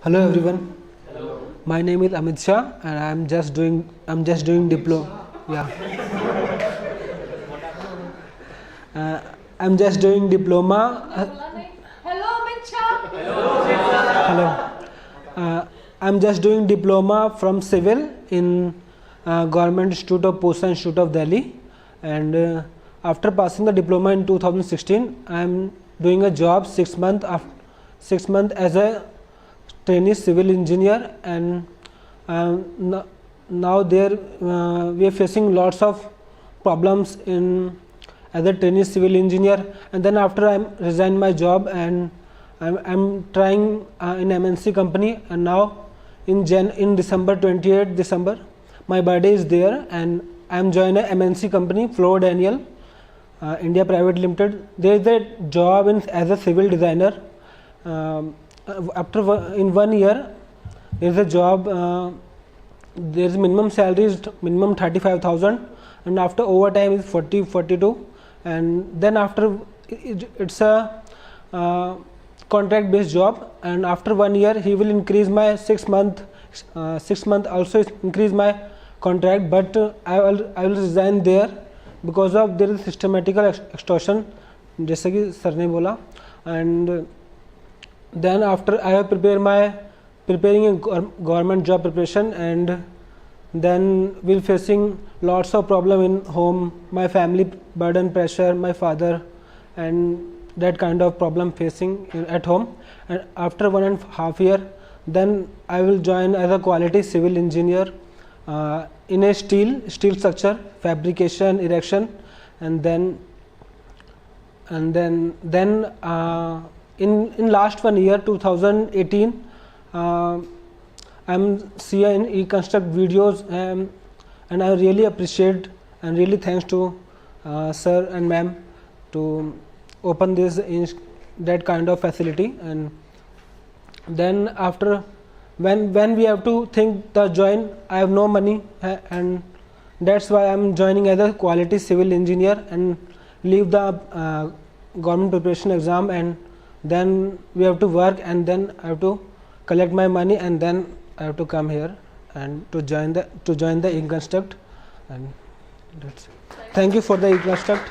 Hello everyone. My name is Amit Shah, and I'm just doing diploma. Yeah. I'm just doing diploma. Hello, Amit Shah. Hello. I'm just doing diploma from civil in Government Institute of Post and Institute of Delhi, and after passing the diploma in 2016, I'm doing a job 6 months after 6 months as a trainee civil engineer, and now there we are facing lots of problems in as a trainee civil engineer. And then after I resigned my job, and I'm trying in MNC company, and now in December 28th December my birthday is there, and I'm joining a MNC company, Floor Daniel India Private Limited. There is a job as a civil designer. In 1 year there is a job. There is minimum salary is minimum 35,000, and after overtime is 42, and then after it's a contract based job, and after 1 year he will increase my 6 month also increase my contract, but I will resign there because of there is systematical extortion, जैसे कि sir ने बोला. And then after I have preparing a government job preparation, and then we're facing lots of problem in home, my family burden, pressure, my father, and that kind of problem facing at home. And after 1.5 years, then I will join as a quality civil engineer in a steel structure fabrication, erection, and then in last 1 year 2018 I'm seeing in e-construct videos, and I really appreciate and really thanks to sir and ma'am to open this in that kind of facility. And then after when we have to think the join, I have no money, and that's why I'm joining as a quality civil engineer and leave the government preparation exam, and then we have to work, and then I have to collect my money, and then I have to come here and to join the e-construct. And that's it. Thank you for the e-construct.